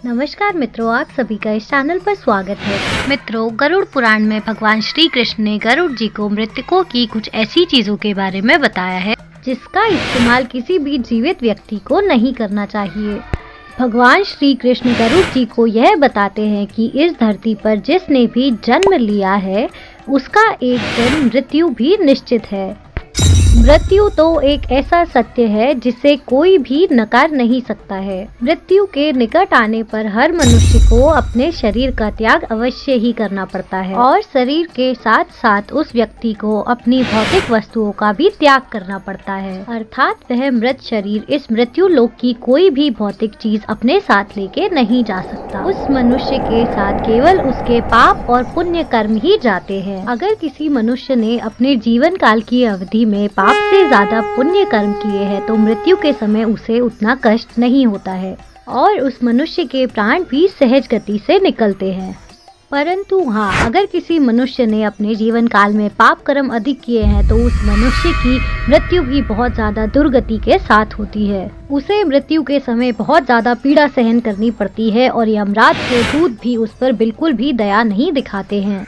नमस्कार मित्रों, आप सभी का इस चैनल पर स्वागत है। मित्रों, गरुड़ पुराण में भगवान श्री कृष्ण ने गरुड़ जी को मृतकों की कुछ ऐसी चीजों के बारे में बताया है जिसका इस्तेमाल किसी भी जीवित व्यक्ति को नहीं करना चाहिए। भगवान श्री कृष्ण गरुड़ जी को यह बताते हैं कि इस धरती पर जिसने भी जन्म लिया है उसका एक दिन मृत्यु भी निश्चित है। मृत्यु तो एक ऐसा सत्य है जिसे कोई भी नकार नहीं सकता है। मृत्यु के निकट आने पर हर मनुष्य को अपने शरीर का त्याग अवश्य ही करना पड़ता है और शरीर के साथ साथ उस व्यक्ति को अपनी भौतिक वस्तुओं का भी त्याग करना पड़ता है, अर्थात वह मृत शरीर इस मृत्यु लोक की कोई भी भौतिक चीज अपने साथ लेके नहीं जा सकता। उस मनुष्य के साथ केवल उसके पाप और पुण्य कर्म ही जाते हैं। अगर किसी मनुष्य ने अपने जीवन काल की अवधि में पाप से ज्यादा पुण्य कर्म किए हैं तो मृत्यु के समय उसे उतना कष्ट नहीं होता है और उस मनुष्य के प्राण भी सहज गति से निकलते हैं। परंतु हाँ, अगर किसी मनुष्य ने अपने जीवन काल में पाप कर्म अधिक किए हैं तो उस मनुष्य की मृत्यु भी बहुत ज्यादा दुर्गति के साथ होती है। उसे मृत्यु के समय बहुत ज्यादा पीड़ा सहन करनी पड़ती है और यमराज के दूत भी उस पर बिल्कुल भी दया नहीं दिखाते हैं।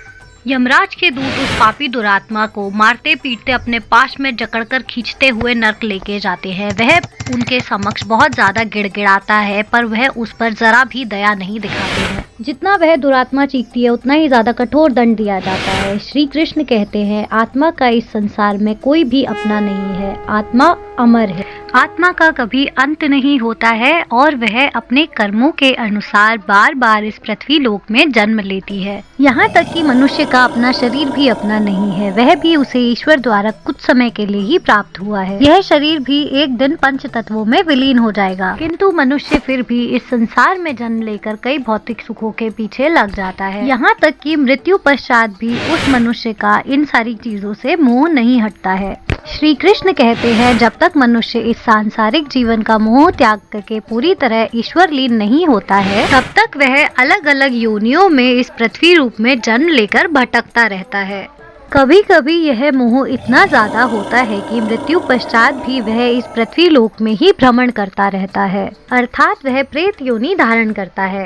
यमराज के दूत उस पापी दुरात्मा को मारते पीटते अपने पास में जकड़कर खींचते हुए नरक लेके जाते हैं। वह उनके समक्ष बहुत ज्यादा गिड़गिड़ाता है पर वह उस पर जरा भी दया नहीं दिखाते हैं। जितना वह दुरात्मा चीखती है उतना ही ज्यादा कठोर दंड दिया जाता है। श्री कृष्ण कहते हैं, आत्मा का इस संसार में कोई भी अपना नहीं है। आत्मा अमर है, आत्मा का कभी अंत नहीं होता है और वह अपने कर्मों के अनुसार बार बार इस पृथ्वी लोक में जन्म लेती है। यहाँ तक कि मनुष्य का अपना शरीर भी अपना नहीं है, वह भी उसे ईश्वर द्वारा कुछ समय के लिए ही प्राप्त हुआ है। यह शरीर भी एक दिन पंच तत्वों में विलीन हो जाएगा, किंतु मनुष्य फिर भी इस संसार में जन्म लेकर कई भौतिक सुखों के पीछे लग जाता है। यहाँ तक कि मृत्यु पश्चात भी उस मनुष्य का इन सारी चीजों से मोह नहीं हटता है। श्री कृष्ण कहते हैं, जब तक मनुष्य इस सांसारिक जीवन का मोह त्याग करके पूरी तरह ईश्वर लीन नहीं होता है तब तक वह अलग अलग योनियों में इस पृथ्वी रूप में जन्म लेकर भटकता रहता है। कभी कभी यह मोह इतना ज्यादा होता है कि मृत्यु पश्चात भी वह इस पृथ्वी लोक में ही भ्रमण करता रहता है, अर्थात वह प्रेत योनि धारण करता है।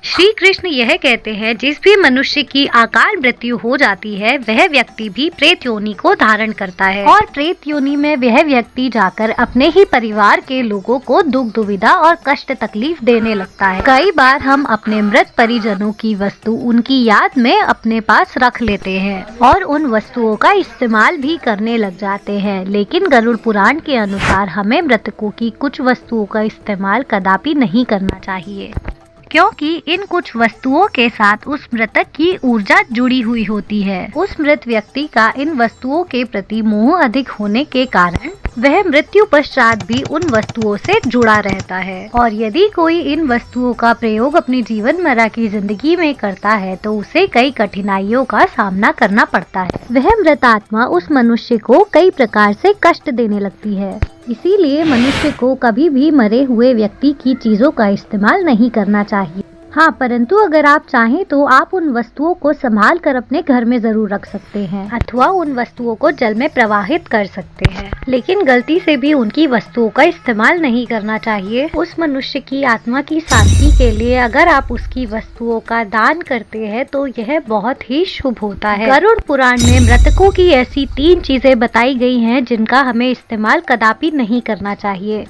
श्री कृष्ण यह कहते हैं, जिस भी मनुष्य की अकाल मृत्यु हो जाती है वह व्यक्ति भी प्रेत योनि को धारण करता है और प्रेत योनि में वह व्यक्ति जाकर अपने ही परिवार के लोगों को दुख दुविधा और कष्ट तकलीफ देने लगता है। कई बार हम अपने मृत परिजनों की वस्तु उनकी याद में अपने पास रख लेते हैं और उन वस्तुओं का इस्तेमाल भी करने लग जाते हैं, लेकिन गरुड़ पुराण के अनुसार हमें मृतकों की कुछ वस्तुओं का इस्तेमाल कदापि नहीं करना चाहिए, क्योंकि इन कुछ वस्तुओं के साथ उस मृतक की ऊर्जा जुड़ी हुई होती है। उस मृत व्यक्ति का इन वस्तुओं के प्रति मोह अधिक होने के कारण वह मृत्यु पश्चात भी उन वस्तुओं से जुड़ा रहता है और यदि कोई इन वस्तुओं का प्रयोग अपनी जीवनमर्रा की जिंदगी में करता है तो उसे कई कठिनाइयों का सामना करना पड़ता है। वह मृत आत्मा उस मनुष्य को कई प्रकार से कष्ट देने लगती है। इसीलिए मनुष्य को कभी भी मरे हुए व्यक्ति की चीजों का इस्तेमाल नहीं करना चाहिए। हाँ, परंतु अगर आप चाहें तो आप उन वस्तुओं को संभाल कर अपने घर में जरूर रख सकते हैं अथवा उन वस्तुओं को जल में प्रवाहित कर सकते हैं, लेकिन गलती से भी उनकी वस्तुओं का इस्तेमाल नहीं करना चाहिए। उस मनुष्य की आत्मा की शांति के लिए अगर आप उसकी वस्तुओं का दान करते हैं तो यह बहुत ही शुभ होता है। गरुड़ पुराण में मृतकों की ऐसी 3 चीजें बताई गई हैं जिनका हमें इस्तेमाल कदापि नहीं करना चाहिए,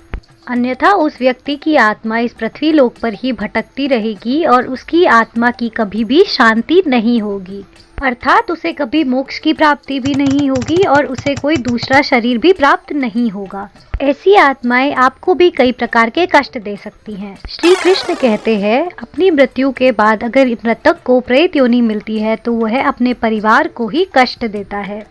अन्यथा उस व्यक्ति की आत्मा इस पृथ्वी लोक पर ही भटकती रहेगी और उसकी आत्मा की कभी भी शांति नहीं होगी, अर्थात उसे कभी मोक्ष की प्राप्ति भी नहीं होगी और उसे कोई दूसरा शरीर भी प्राप्त नहीं होगा। ऐसी आत्माएं आपको भी कई प्रकार के कष्ट दे सकती हैं। श्री कृष्ण कहते हैं, अपनी मृत्यु के बाद अगर मृतक को प्रेत योनि मिलती है तो वह अपने परिवार को ही कष्ट देता है,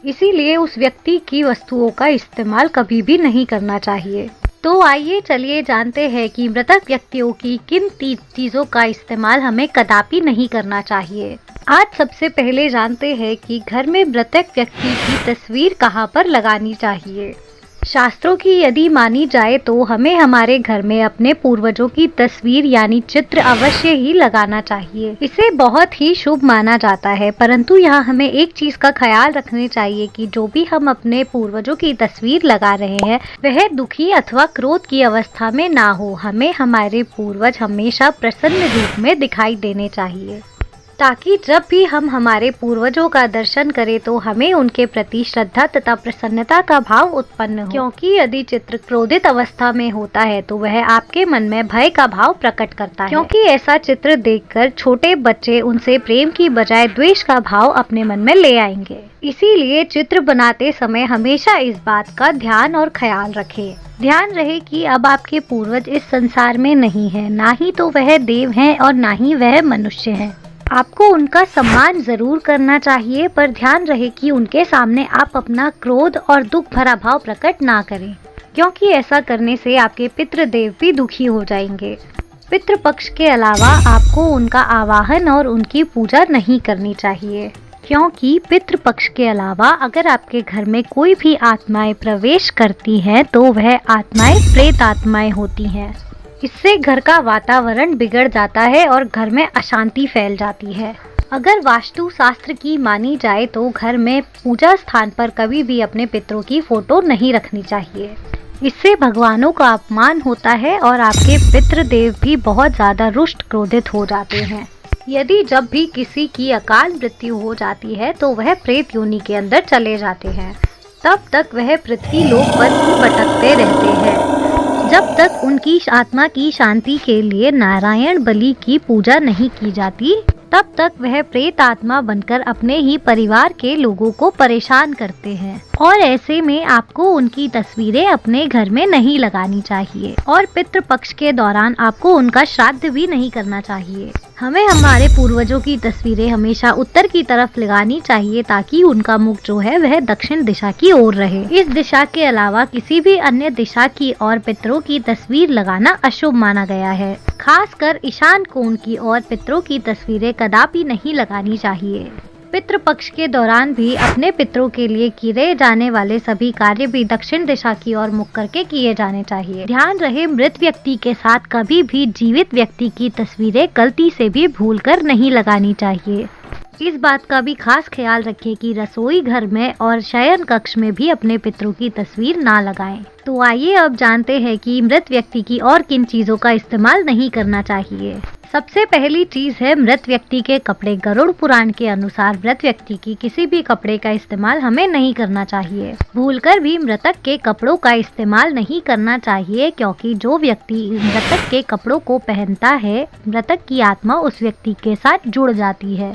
इसीलिए उस व्यक्ति की वस्तुओं का इस्तेमाल कभी भी नहीं करना चाहिए। तो आइए चलिए जानते हैं कि मृतक व्यक्तियों की किन 3 चीजों का इस्तेमाल हमें कदापि नहीं करना चाहिए। आज सबसे पहले जानते हैं कि घर में मृतक व्यक्ति की तस्वीर कहाँ पर लगानी चाहिए। शास्त्रों की यदि मानी जाए तो हमें हमारे घर में अपने पूर्वजों की तस्वीर यानी चित्र अवश्य ही लगाना चाहिए। इसे बहुत ही शुभ माना जाता है, परंतु यहाँ हमें एक चीज का ख्याल रखना चाहिए कि जो भी हम अपने पूर्वजों की तस्वीर लगा रहे हैं वह दुखी अथवा क्रोध की अवस्था में ना हो। हमें हमारे पूर्वज हमेशा प्रसन्न रूप में दिखाई देने चाहिए, ताकि जब भी हम हमारे पूर्वजों का दर्शन करें तो हमें उनके प्रति श्रद्धा तथा प्रसन्नता का भाव उत्पन्न हो। क्योंकि यदि चित्र क्रोधित अवस्था में होता है तो वह आपके मन में भय का भाव प्रकट करता है, क्योंकि ऐसा चित्र देखकर छोटे बच्चे उनसे प्रेम की बजाय द्वेष का भाव अपने मन में ले आएंगे। इसीलिए चित्र बनाते समय हमेशा इस बात का ध्यान और ख्याल रखें। ध्यान रहे कि अब आपके पूर्वज इस संसार में नहीं है, ना ही तो वह देव हैं और ना ही वह मनुष्य हैं। आपको उनका सम्मान जरूर करना चाहिए, पर ध्यान रहे कि उनके सामने आप अपना क्रोध और दुख भरा भाव प्रकट ना करें, क्योंकि ऐसा करने से आपके पितृदेव भी दुखी हो जाएंगे। पितृपक्ष के अलावा आपको उनका आवाहन और उनकी पूजा नहीं करनी चाहिए, क्योंकि पितृपक्ष के अलावा अगर आपके घर में कोई भी आत्माएं प्रवेश करती हैं तो वह आत्माएं प्रेत आत्माएं होती हैं। इससे घर का वातावरण बिगड़ जाता है और घर में अशांति फैल जाती है। अगर वास्तु शास्त्र की मानी जाए तो घर में पूजा स्थान पर कभी भी अपने पितरों की फोटो नहीं रखनी चाहिए। इससे भगवानों का अपमान होता है और आपके पितृदेव भी बहुत ज्यादा रुष्ट क्रोधित हो जाते हैं। यदि जब भी किसी की अकाल मृत्यु हो जाती है तो वह प्रेत योनि के अंदर चले जाते हैं। तब तक वह पृथ्वी लोक पर ही भटकते रहते हैं, जब तक उनकी आत्मा की शांति के लिए नारायण बलि की पूजा नहीं की जाती। तब तक वह प्रेत आत्मा बनकर अपने ही परिवार के लोगों को परेशान करते हैं, और ऐसे में आपको उनकी तस्वीरें अपने घर में नहीं लगानी चाहिए और पितृपक्ष के दौरान आपको उनका श्राद्ध भी नहीं करना चाहिए। हमें हमारे पूर्वजों की तस्वीरें हमेशा उत्तर की तरफ लगानी चाहिए, ताकि उनका मुख जो है वह दक्षिण दिशा की ओर रहे। इस दिशा के अलावा किसी भी अन्य दिशा की ओर पितरों की तस्वीर लगाना अशुभ माना गया है। खासकर ईशान कोण की ओर पितरों की तस्वीरें कदापि नहीं लगानी चाहिए। पितृपक्ष के दौरान भी अपने पितरों के लिए किए जाने वाले सभी कार्य भी दक्षिण दिशा की ओर मुख करके किए जाने चाहिए। ध्यान रहे, मृत व्यक्ति के साथ कभी भी जीवित व्यक्ति की तस्वीरें गलती से भी भूलकर नहीं लगानी चाहिए। इस बात का भी खास ख्याल रखें कि रसोई घर में और शयन कक्ष में भी अपने पितरों की तस्वीर ना लगाएं। तो आइए अब जानते हैं कि मृत व्यक्ति की और किन चीजों का इस्तेमाल नहीं करना चाहिए। सबसे पहली चीज है मृत व्यक्ति के कपड़े। गरुड़ पुराण के अनुसार मृत व्यक्ति की किसी भी कपड़े का इस्तेमाल हमें नहीं करना चाहिए। भूलकर भी मृतक के कपड़ों का इस्तेमाल नहीं करना चाहिए, क्योंकि जो व्यक्ति मृतक के कपड़ों को पहनता है मृतक की आत्मा उस व्यक्ति के साथ जुड़ जाती है।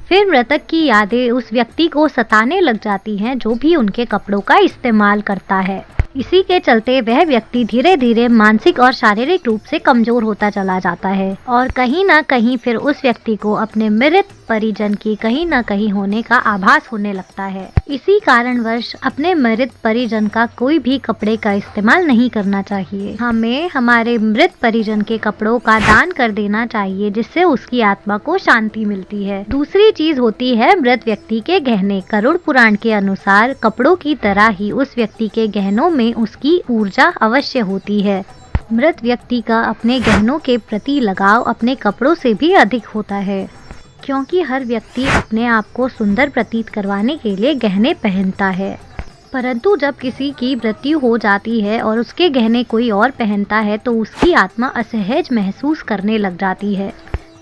फिर मृतक की यादें उस व्यक्ति को सताने लग जाती हैं जो भी उनके कपड़ों का इस्तेमाल करता है। इसी के चलते वह व्यक्ति धीरे धीरे मानसिक और शारीरिक रूप से कमजोर होता चला जाता है, और कहीं ना कहीं फिर उस व्यक्ति को अपने मृत परिजन की कहीं ना कहीं होने का आभास होने लगता है। इसी कारणवश अपने मृत परिजन का कोई भी कपड़े का इस्तेमाल नहीं करना चाहिए। हमें हमारे मृत परिजन के कपड़ों का दान कर देना चाहिए, जिससे उसकी आत्मा को शांति मिलती है। दूसरी चीज होती है मृत व्यक्ति के गहने। गरुड़ पुराण के अनुसार कपड़ों की तरह ही उस व्यक्ति के गहनों में उसकी ऊर्जा अवश्य होती है। मृत व्यक्ति का अपने गहनों के प्रति लगाव अपने कपड़ों से भी अधिक होता है, क्योंकि हर व्यक्ति अपने आप को सुंदर प्रतीत करवाने के लिए गहने पहनता है। परंतु जब किसी की मृत्यु हो जाती है और उसके गहने कोई और पहनता है तो उसकी आत्मा असहज महसूस करने लग जाती है।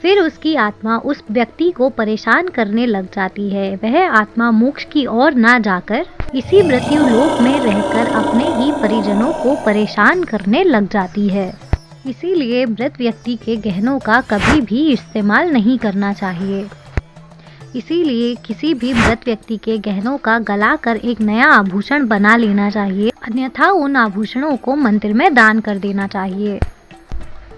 फिर उसकी आत्मा उस व्यक्ति को परेशान करने लग जाती है। वह आत्मा मोक्ष की ओर ना जाकर इसी मृत्यु लोक में रहकर अपने ही परिजनों को परेशान करने लग जाती है। इसीलिए मृत व्यक्ति के गहनों का कभी भी इस्तेमाल नहीं करना चाहिए। इसीलिए किसी भी मृत व्यक्ति के गहनों का गला कर एक नया आभूषण बना लेना चाहिए, अन्यथा उन आभूषणों को मंदिर में दान कर देना चाहिए।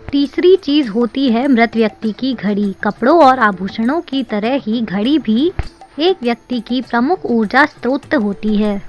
तीसरी चीज होती है मृत व्यक्ति की घड़ी। कपड़ों और आभूषणों की तरह ही घड़ी भी एक व्यक्ति की प्रमुख ऊर्जा स्रोत होती है।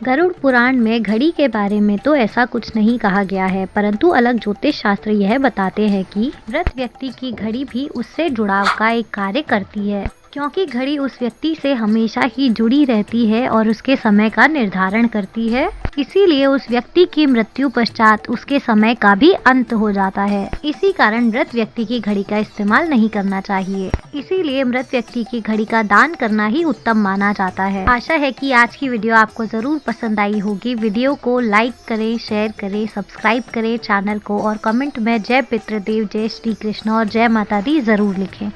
गरुड़ पुराण में घड़ी के बारे में तो ऐसा कुछ नहीं कहा गया है, परंतु अलग ज्योतिष शास्त्र यह बताते हैं कि मृत व्यक्ति की घड़ी भी उससे जुड़ाव का एक कार्य करती है। क्योंकि घड़ी उस व्यक्ति से हमेशा ही जुड़ी रहती है और उसके समय का निर्धारण करती है। इसीलिए उस व्यक्ति की मृत्यु पश्चात उसके समय का भी अंत हो जाता है। इसी कारण मृत व्यक्ति की घड़ी का इस्तेमाल नहीं करना चाहिए। इसीलिए मृत व्यक्ति की घड़ी का दान करना ही उत्तम माना जाता है। आशा है कि आज की वीडियो आपको जरूर पसंद आई होगी। वीडियो को लाइक करें, शेयर करें, सब्सक्राइब करें चैनल को और कमेंट में जय पितृदेव, जय श्री कृष्ण और जय माता दी जरूर लिखें।